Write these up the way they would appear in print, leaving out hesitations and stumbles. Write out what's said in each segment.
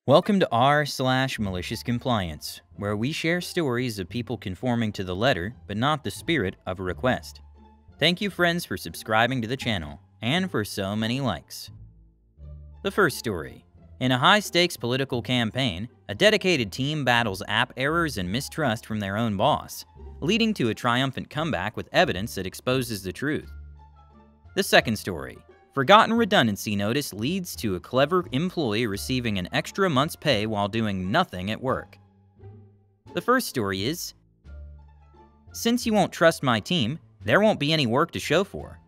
Welcome to r/MaliciousCompliance, where we share stories of people conforming to the letter but not the spirit of a request. Thank you, friends, for subscribing to the channel and for so many likes. The first story. In a high-stakes political campaign, a dedicated team battles app errors and mistrust from their own boss, leading to a triumphant comeback with evidence that exposes the truth. The second story. Forgotten redundancy notice leads to a clever employee receiving an extra month's pay while doing nothing at work. The first story is, since you won't trust my team, there won't be any work to show for.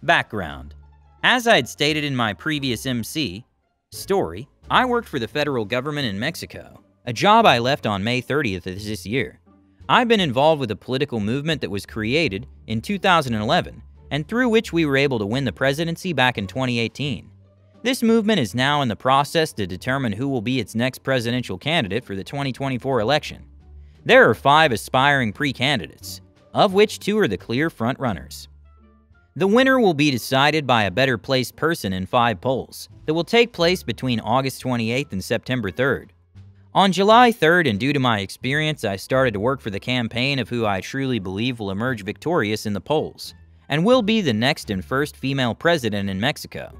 Background. As I had stated in my previous MC story, I worked for the federal government in Mexico, a job I left on May 30th of this year. I've been involved with a political movement that was created in 2011, and through which we were able to win the presidency back in 2018. This movement is now in the process to determine who will be its next presidential candidate for the 2024 election. There are 5 aspiring pre-candidates, of which 2 are the clear front-runners. The winner will be decided by a better-placed person in 5 polls that will take place between August 28th and September 3rd. On July 3rd, and due to my experience, I started to work for the campaign of who I truly believe will emerge victorious in the polls, and will be the next and first female president in Mexico.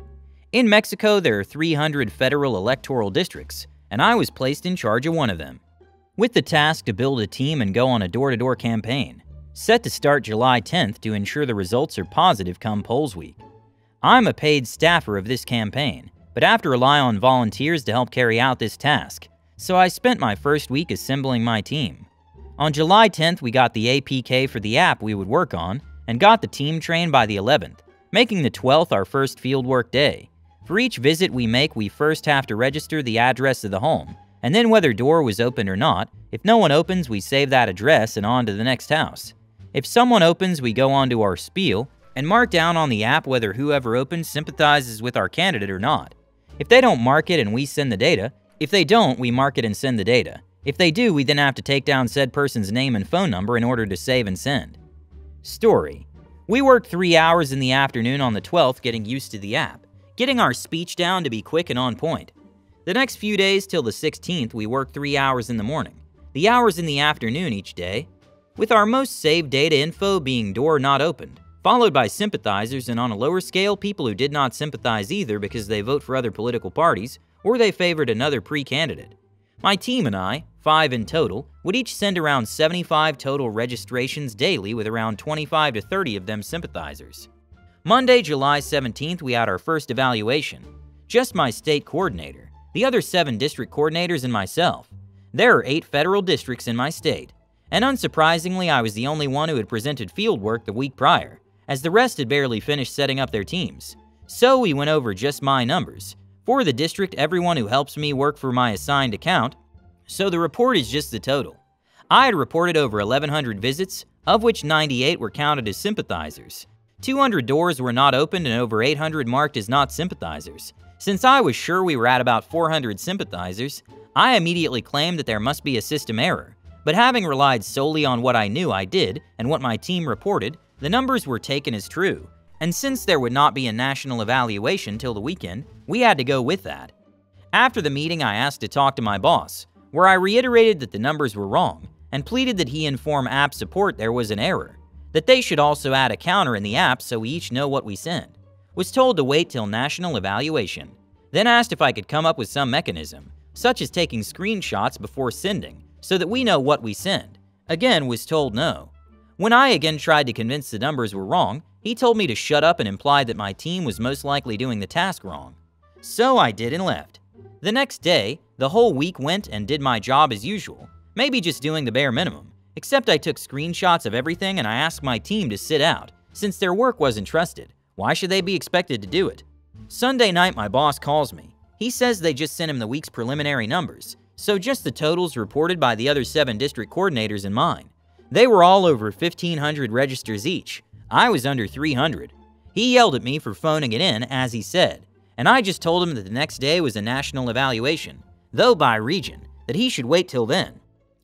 In Mexico, there are 300 federal electoral districts, and I was placed in charge of one of them, with the task to build a team and go on a door-to-door campaign, set to start July 10th to ensure the results are positive come polls week. I'm a paid staffer of this campaign, but have to rely on volunteers to help carry out this task, so I spent my first week assembling my team. On July 10th, we got the APK for the app we would work on, and got the team trained by the 11th, making the 12th our first fieldwork day. For each visit we make, we first have to register the address of the home, and then whether door was open or not. If no one opens, we save that address and on to the next house. If someone opens, we go on to our spiel, and mark down on the app whether whoever opens sympathizes with our candidate or not. If they don't mark it and we send the data, if they don't, we mark it and send the data. If they do, we then have to take down said person's name and phone number in order to save and send. Story. We worked 3 hours in the afternoon on the 12th getting used to the app, getting our speech down to be quick and on point. The next few days till the 16th, we worked 3 hours in the morning, the hours in the afternoon each day, with our most saved data info being door not opened, followed by sympathizers, and on a lower scale, people who did not sympathize either because they vote for other political parties or they favored another pre-candidate. My team and I, 5 in total, would each send around 75 total registrations daily with around 25 to 30 of them sympathizers. Monday, July 17th, we had our first evaluation. Just my state coordinator, the other 7 district coordinators, and myself. There are 8 federal districts in my state, and unsurprisingly, I was the only one who had presented fieldwork the week prior, as the rest had barely finished setting up their teams. So we went over just my numbers. For the district, everyone who helps me work for my assigned account, so the report is just the total. I had reported over 1,100 visits, of which 98 were counted as sympathizers. 200 doors were not opened and over 800 marked as not sympathizers. Since I was sure we were at about 400 sympathizers, I immediately claimed that there must be a system error. But having relied solely on what I knew I did and what my team reported, the numbers were taken as true. And since there would not be a national evaluation till the weekend, we had to go with that. After the meeting, I asked to talk to my boss, where I reiterated that the numbers were wrong and pleaded that he inform app support there was an error, that they should also add a counter in the app so we each know what we send. Was told to wait till national evaluation. Then asked if I could come up with some mechanism, such as taking screenshots before sending, so that we know what we send. Again, was told no. When I again tried to convince the numbers were wrong, he told me to shut up and implied that my team was most likely doing the task wrong. So I did and left. The next day, the whole week went and did my job as usual, maybe just doing the bare minimum, except I took screenshots of everything and I asked my team to sit out, since their work wasn't trusted. Why should they be expected to do it? Sunday night, my boss calls me. He says they just sent him the week's preliminary numbers, so just the totals reported by the other 7 district coordinators and mine. They were all over 1,500 registers each. I was under 300. He yelled at me for phoning it in, as he said, and I just told him that the next day was a national evaluation, though by region, that he should wait till then.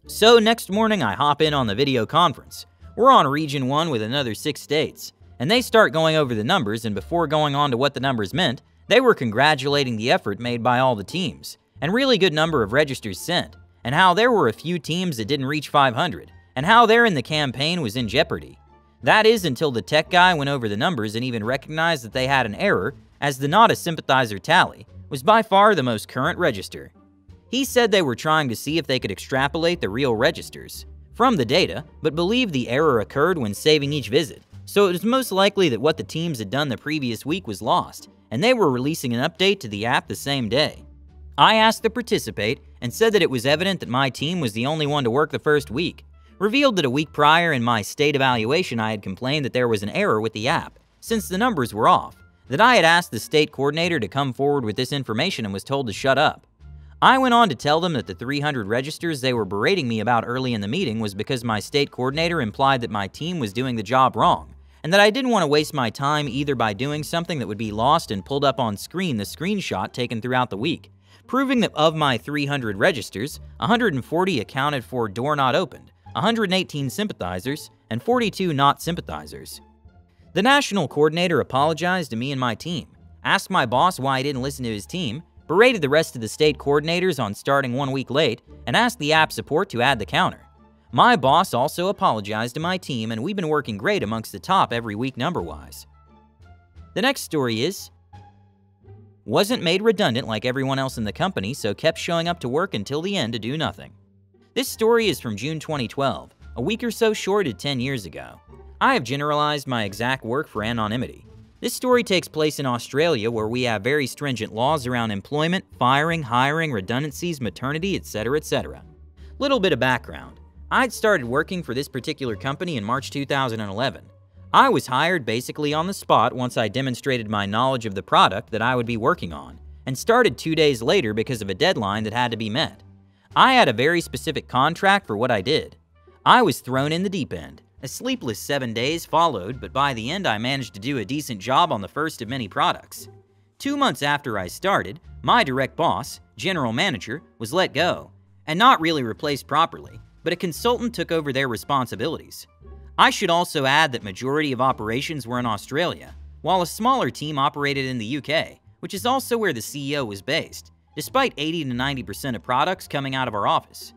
So next morning I hop in on the video conference. We're on Region 1 with another 6 states, and they start going over the numbers, and before going on to what the numbers meant, they were congratulating the effort made by all the teams, and really good number of registers sent, and how there were a few teams that didn't reach 500, and how their in the campaign was in jeopardy. That is until the tech guy went over the numbers and even recognized that they had an error, as the not a sympathizer tally was by far the most current register. He said they were trying to see if they could extrapolate the real registers from the data, but believed the error occurred when saving each visit, so it was most likely that what the teams had done the previous week was lost, and they were releasing an update to the app the same day. I asked to participate and said that it was evident that my team was the only one to work the first week, revealed that a week prior in my state evaluation I had complained that there was an error with the app, since the numbers were off, that I had asked the state coordinator to come forward with this information and was told to shut up. I went on to tell them that the 300 registers they were berating me about early in the meeting was because my state coordinator implied that my team was doing the job wrong, and that I didn't want to waste my time either by doing something that would be lost and pulled up on screen the screenshot taken throughout the week, proving that of my 300 registers, 140 accounted for door not opened, 118 sympathizers, and 42 not sympathizers. The national coordinator apologized to me and my team, asked my boss why I didn't listen to his team, berated the rest of the state coordinators on starting 1 week late, and asked the app support to add the counter. My boss also apologized to my team, and we've been working great amongst the top every week number-wise. The next story is, wasn't made redundant like everyone else in the company, so kept showing up to work until the end to do nothing. This story is from June 2012, a week or so short of 10 years ago. I have generalized my exact work for anonymity. This story takes place in Australia, where we have very stringent laws around employment, firing, hiring, redundancies, maternity, etc., etc. Little bit of background. I'd started working for this particular company in March 2011. I was hired basically on the spot once I demonstrated my knowledge of the product that I would be working on, and started 2 days later because of a deadline that had to be met. I had a very specific contract for what I did. I was thrown in the deep end. A sleepless 7 days followed, but by the end I managed to do a decent job on the first of many products. 2 months after I started, my direct boss, general manager, was let go, and not really replaced properly, but a consultant took over their responsibilities. I should also add that majority of operations were in Australia, while a smaller team operated in the UK, which is also where the CEO was based, despite 80 to 90% of products coming out of our office.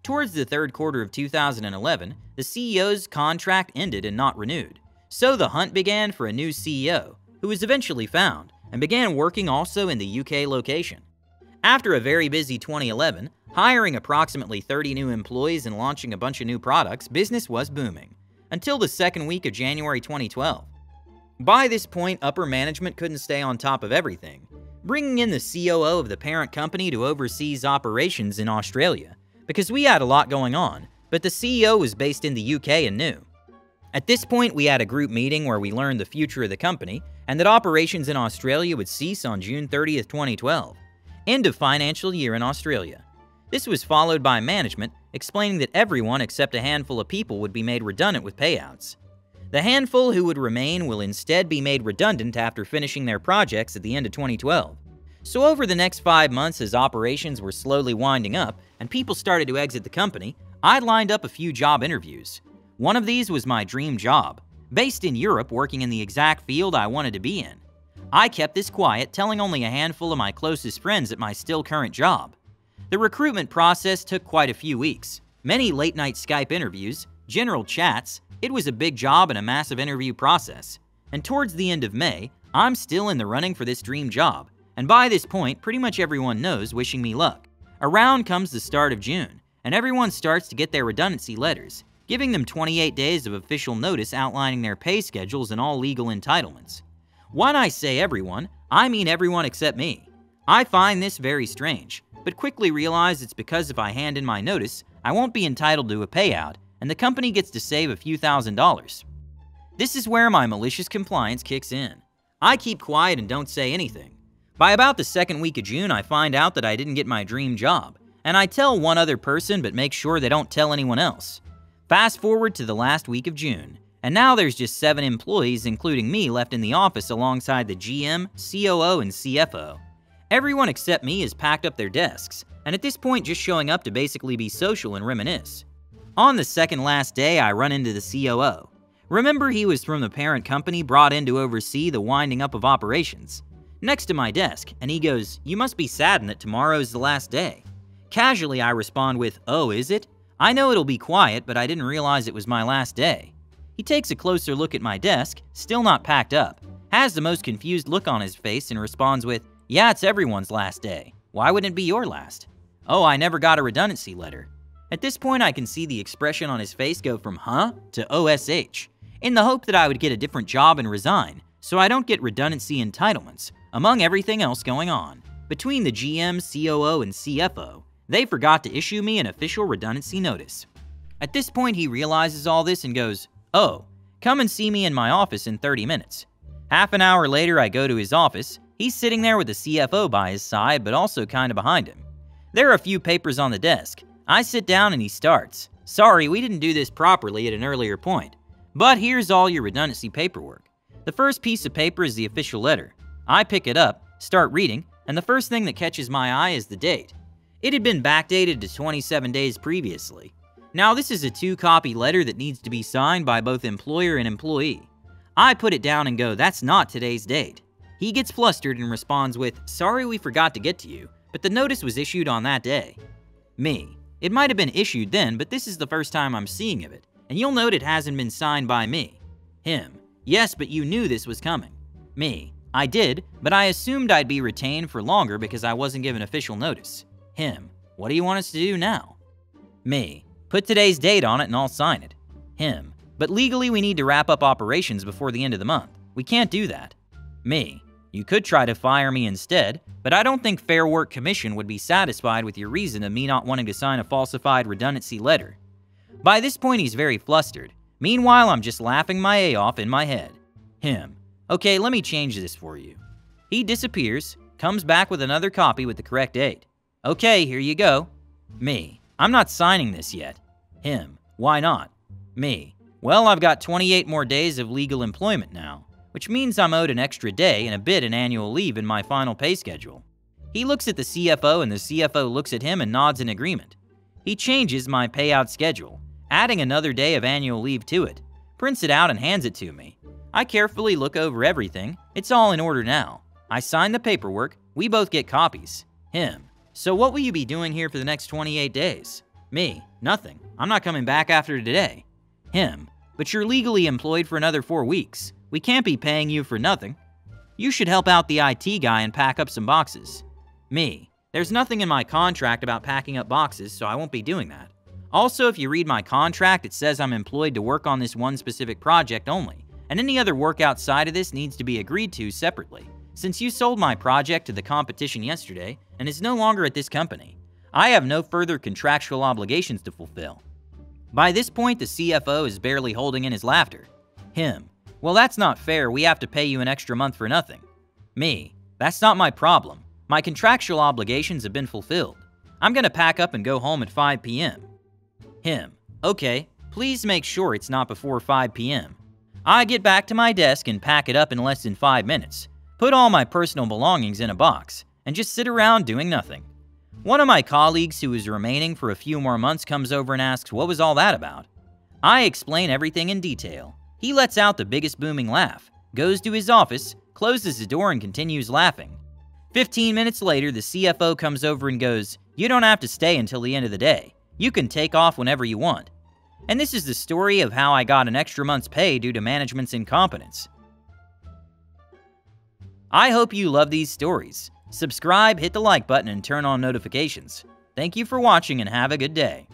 Towards the third quarter of 2011, the CEO's contract ended and not renewed, so the hunt began for a new CEO, who was eventually found, and began working also in the UK location. After a very busy 2011, hiring approximately 30 new employees and launching a bunch of new products, business was booming, until the second week of January 2012. By this point, upper management couldn't stay on top of everything, bringing in the COO of the parent company to oversee operations in Australia, because we had a lot going on, but the CEO was based in the UK and new. At this point, we had a group meeting where we learned the future of the company, and that operations in Australia would cease on June 30th, 2012, end of financial year in Australia. This was followed by management explaining that everyone except a handful of people would be made redundant with payouts. The handful who would remain will instead be made redundant after finishing their projects at the end of 2012. So over the next 5 months, as operations were slowly winding up and people started to exit the company, I lined up a few job interviews. One of these was my dream job, based in Europe working in the exact field I wanted to be in. I kept this quiet, telling only a handful of my closest friends at my still current job. The recruitment process took quite a few weeks, many late-night Skype interviews, general chats. It was a big job and a massive interview process. And towards the end of May, I'm still in the running for this dream job. And by this point, pretty much everyone knows wishing me luck. Around comes the start of June, and everyone starts to get their redundancy letters, giving them 28 days of official notice outlining their pay schedules and all legal entitlements. When I say everyone, I mean everyone except me. I find this very strange, but quickly realize it's because if I hand in my notice, I won't be entitled to a payout, and the company gets to save a few $1,000s. This is where my malicious compliance kicks in. I keep quiet and don't say anything. By about the second week of June, I find out that I didn't get my dream job, and I tell one other person but make sure they don't tell anyone else. Fast forward to the last week of June, and now there's just 7 employees, including me, left in the office alongside the GM, COO, and CFO. Everyone except me has packed up their desks, and at this point just showing up to basically be social and reminisce. On the second last day, I run into the COO. Remember, he was from the parent company brought in to oversee the winding up of operations. next to my desk, and he goes, "You must be saddened that tomorrow is the last day." Casually, I respond with, "Oh, is it? I know it'll be quiet, but I didn't realize it was my last day." He takes a closer look at my desk, still not packed up, has the most confused look on his face, and responds with, "Yeah, it's everyone's last day. Why wouldn't it be your last?" "Oh, I never got a redundancy letter." At this point, I can see the expression on his face go from "huh" to "OSH," in the hope that I would get a different job and resign, so I don't get redundancy entitlements, among everything else going on. Between the GM, COO, and CFO, they forgot to issue me an official redundancy notice. At this point, he realizes all this and goes, "Oh, come and see me in my office in 30 minutes. Half an hour later, I go to his office. He's sitting there with the CFO by his side, but also kind of behind him. There are a few papers on the desk. I sit down and he starts, "Sorry, we didn't do this properly at an earlier point, but here's all your redundancy paperwork." The first piece of paper is the official letter. I pick it up, start reading, and the first thing that catches my eye is the date. It had been backdated to 27 days previously. Now, this is a 2-copy letter that needs to be signed by both employer and employee. I put it down and go, "That's not today's date." He gets flustered and responds with, "Sorry we forgot to get to you, but the notice was issued on that day." Me: "It might have been issued then, but this is the first time I'm seeing of it, and you'll note it hasn't been signed by me." Him: "Yes, but you knew this was coming." Me: "I did, but I assumed I'd be retained for longer because I wasn't given official notice." Him: "What do you want us to do now?" Me: "Put today's date on it and I'll sign it." Him: "But legally we need to wrap up operations before the end of the month. We can't do that." Me: "You could try to fire me instead, but I don't think Fair Work Commission would be satisfied with your reason of me not wanting to sign a falsified redundancy letter." By this point, he's very flustered. Meanwhile, I'm just laughing my A off in my head. Him: "Okay, let me change this for you." He disappears, comes back with another copy with the correct date. "Okay, here you go." Me: "I'm not signing this yet." Him: "Why not?" Me: "Well, I've got 28 more days of legal employment now, which means I'm owed an extra day and a bit in annual leave in my final pay schedule." He looks at the CFO and the CFO looks at him and nods in agreement. He changes my payout schedule, adding another day of annual leave to it, prints it out and hands it to me. I carefully look over everything. It's all in order now. I sign the paperwork. We both get copies. Him: "So what will you be doing here for the next 28 days? Me: "Nothing. I'm not coming back after today." Him: "But you're legally employed for another 4 weeks. We can't be paying you for nothing. You should help out the IT guy and pack up some boxes." Me: "There's nothing in my contract about packing up boxes, so I won't be doing that. Also, if you read my contract, it says I'm employed to work on this one specific project only, and any other work outside of this needs to be agreed to separately. Since you sold my project to the competition yesterday and is no longer at this company, I have no further contractual obligations to fulfill." By this point, the CFO is barely holding in his laughter. Him: "Well, that's not fair. We have to pay you an extra month for nothing." Me: "That's not my problem. My contractual obligations have been fulfilled. I'm gonna pack up and go home at 5 p.m. Him: "Okay, please make sure it's not before 5 p.m. I get back to my desk and pack it up in less than 5 minutes, put all my personal belongings in a box, and just sit around doing nothing. One of my colleagues who is remaining for a few more months comes over and asks what was all that about. I explain everything in detail. He lets out the biggest booming laugh, goes to his office, closes the door and continues laughing. 15 minutes later, the CFO comes over and goes, "You don't have to stay until the end of the day. You can take off whenever you want." And this is the story of how I got an extra month's pay due to management's incompetence. I hope you love these stories. Subscribe, hit the like button, and turn on notifications. Thank you for watching and have a good day.